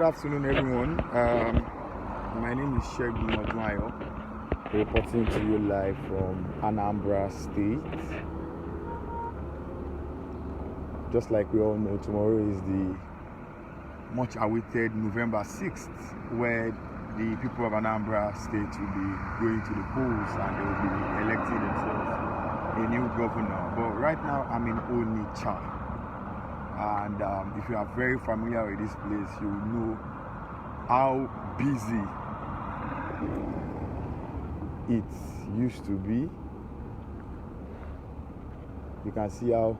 Good afternoon, everyone. My name is Shegun Odunwayo, reporting to you live from Anambra State. Just like we all know, tomorrow is the much awaited November 6th, where the people of Anambra State will be going to the polls and they will be electing themselves a new governor. But right now, I'm in Onitsha. And if you are very familiar with this place, you know how busy it used to be. You can see how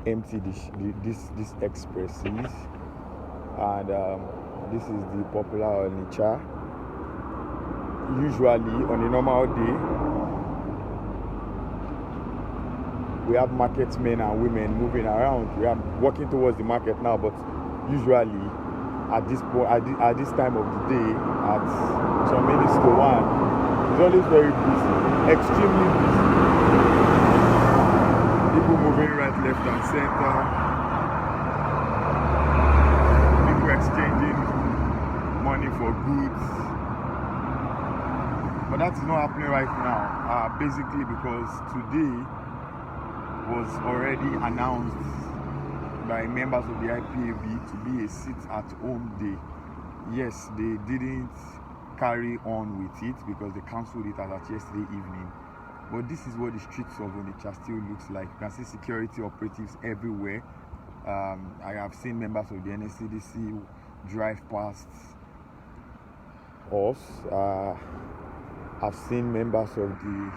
empty this express is, and this is the popular Onitsha. Usually on a normal day, we have market men and women moving around. We are walking towards the market now, but usually at this time of the day, at some minutes to 1, it's always very busy, extremely busy. People moving right, left, and center. People exchanging money for goods. But that's not happening right now, basically because today was already announced by members of the IPAB to be a sit-at-home day. Yes, they didn't carry on with it because they cancelled it as at yesterday evening. But this is what the streets of Onitsha still looks like. You can see security operatives everywhere. I have seen members of the NSCDC drive past us. I've seen members of the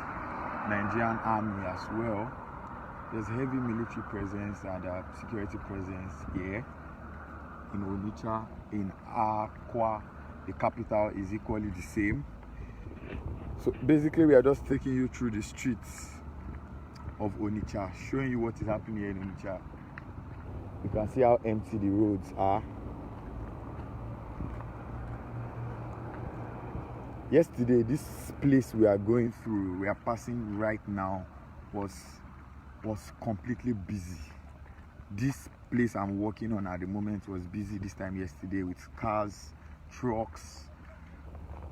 Nigerian Army as well. There's heavy military presence and security presence here in Onitsha. In Akwa, the capital, is equally the same. So basically, we are just taking you through the streets of Onitsha, showing you what is happening here in Onitsha. You can see how empty the roads are. Yesterday, this place we are going through, we are passing right now, was completely busy. This place I'm walking on at the moment was busy this time yesterday with cars, trucks,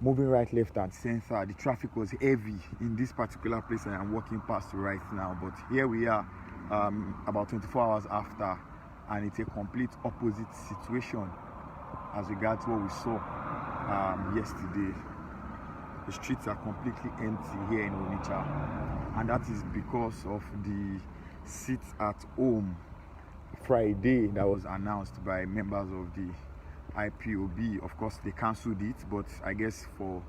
moving right, left, and center. The traffic was heavy in this particular place I am walking past right now. But here we are, about 24 hours after, and it's a complete opposite situation as regards what we saw yesterday. The streets are completely empty here in Onitsha, and that is because of the sit-at-home Friday that was announced by members of the IPOB. Of course, they cancelled it, but I guess for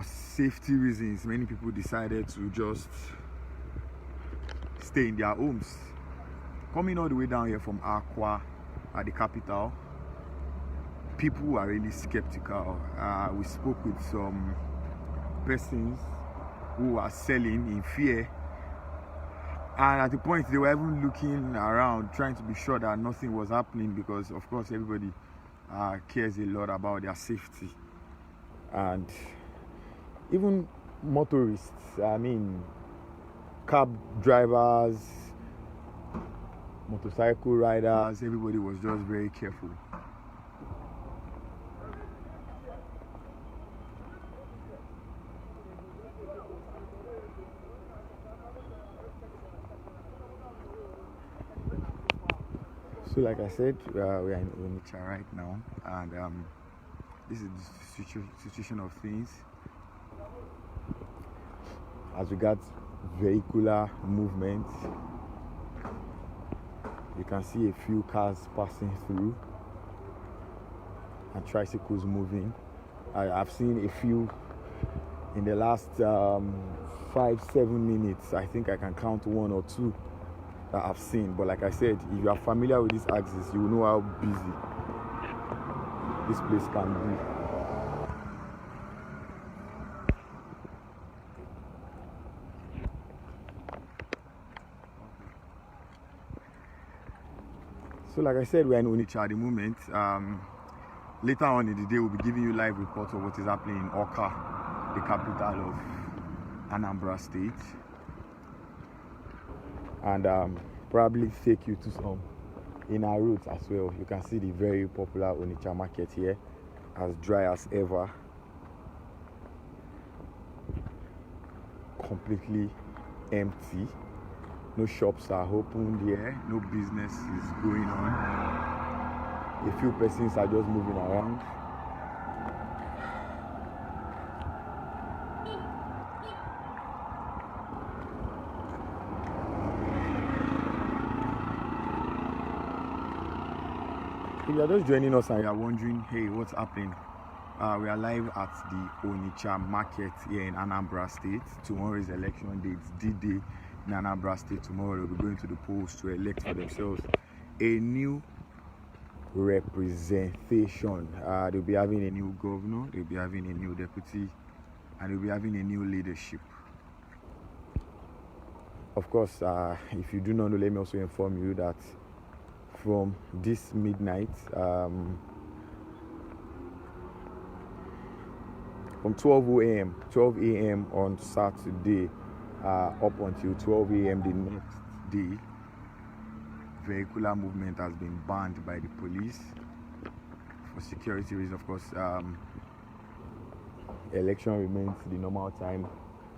safety reasons, many people decided to just stay in their homes. Coming all the way down here from Akwa, at the capital, people are really skeptical. We spoke with some persons who are selling in fear, and at the point they were even looking around trying to be sure that nothing was happening, because of course everybody cares a lot about their safety. And even motorists, I mean cab drivers, motorcycle riders, everybody was just very careful. So like I said, we are in Onitsha right now, and this is the situation of things as regards vehicular movement. You can see a few cars passing through and tricycles moving. I've seen a few in the last 5-7 minutes. I think I can count 1 or 2 that I've seen. But like I said, if you are familiar with this axis, you will know how busy this place can be. So like I said, we're in Onitsha at the moment. Later on in the day, we'll be giving you live reports of what is happening in Awka, the capital of Anambra State. And probably take you to some in our route as well. You can see the very popular Onitsha market here, as dry as ever, completely empty. No shops are open here, no business is going on. A few persons are just moving around. If you are just joining us and you are wondering, hey, what's happening? We are live at the Onitsha market here in Anambra State. Tomorrow is election day, it's D-Day in Anambra State. Tomorrow they'll be going to the polls to elect for themselves a new representation. They'll be having a new governor, they'll be having a new deputy, and they'll be having a new leadership. Of course, if you do not know, let me also inform you that from this midnight, from 12 a.m. on Saturday up until 12 a.m. the next day, vehicular movement has been banned by the police for security reasons. Of course, election remains the normal time,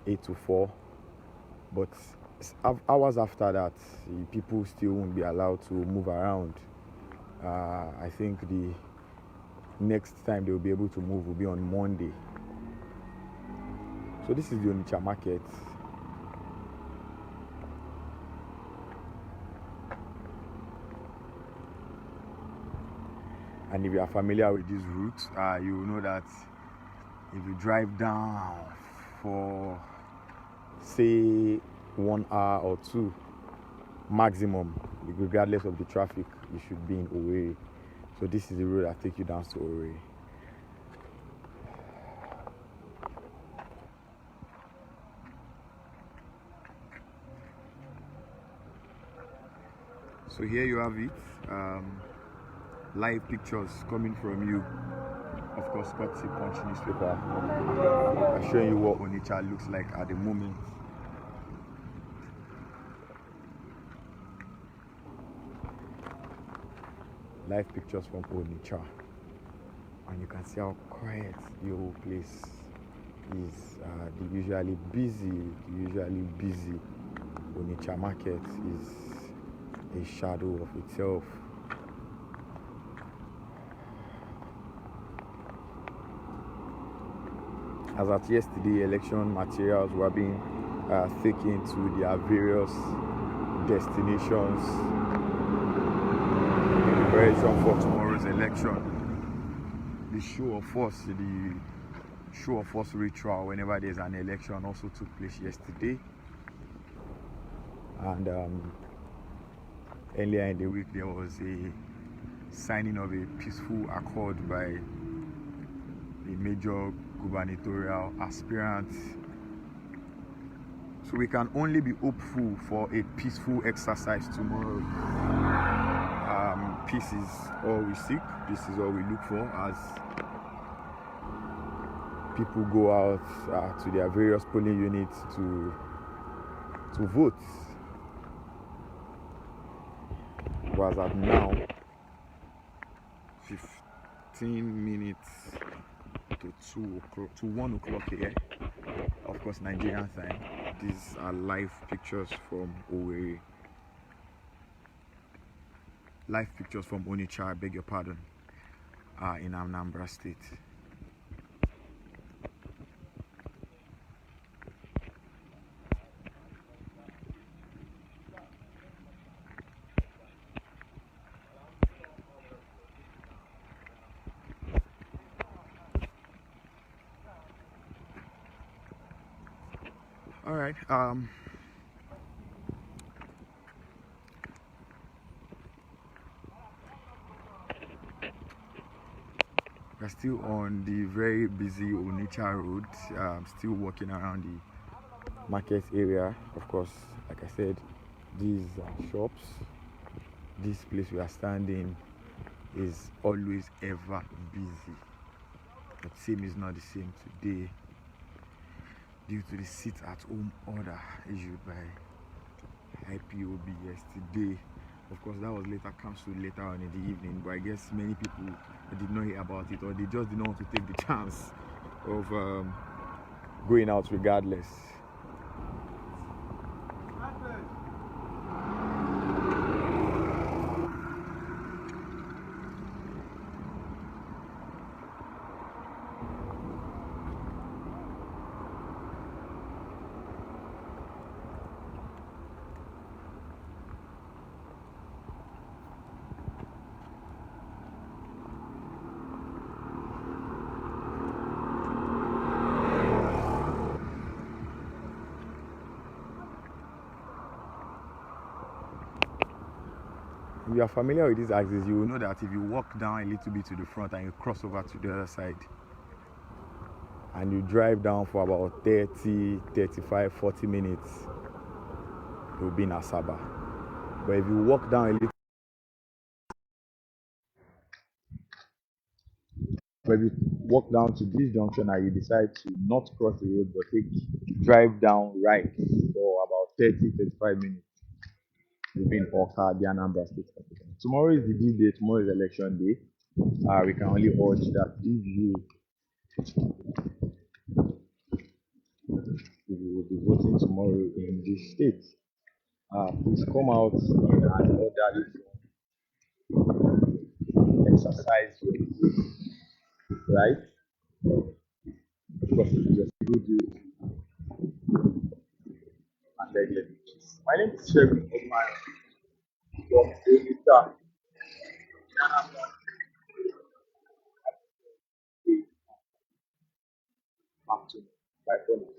8 to 4, but hours after that, people still won't be allowed to move around. I think the next time they will be able to move will be on Monday. So this is the Onitsha market. And if you are familiar with this route, you will know that if you drive down for, say, 1 hour or 2 maximum, regardless of the traffic, you should be in Owerri. So this is the road that takes you down to Owerri. So here you have it, live pictures coming from you, of course, courtesy Punch newspaper. I'm showing you what Onitsha looks like at the moment. Live pictures from Onitsha, and you can see how quiet the whole place is. The usually busy Onitsha market is a shadow of itself. As at yesterday, election materials were being taken to their various destinations in preparation for tomorrow's election. The show of force ritual whenever there's an election also took place yesterday, and earlier in the week there was a signing of a peaceful accord by the major gubernatorial aspirant. So we can only be hopeful for a peaceful exercise tomorrow. Peace is all we seek, this is all we look for as people go out to their various polling units to vote. Was at now 15 minutes to 2 o'clock to 1 o'clock here, of course Nigerian time. These are live pictures from Owerri, live pictures from Onitsha, I beg your pardon, in Anambra State. All right, we're still on the very busy Onitsha road. Still walking around the market area. Of course, like I said, these are shops. This place we are standing is always ever busy. But same is not the same today, due to the sit-at-home order issued by IPOB yesterday. Of course, that was later cancelled later on in the evening, but I guess many people did not hear about it, or they just did not want to take the chance of going out regardless. If you are familiar with these axes, you will know that if you walk down a little bit to the front and you cross over to the other side and you drive down for about 30, 35, 40 minutes, you'll be in Asaba. But if you walk down a little, but if you walk down to this junction and you decide to not cross the road but drive down right for about 30, 35 minutes, you'll be in Oka, the Anambra State capital. Tomorrow is the D-Day, tomorrow is election day. We can only urge that if you will be voting tomorrow in this state, please come out in an orderly exercise your right, because it is a good deal and regular. My name is Sherry Omar from Elita Mountain by phone.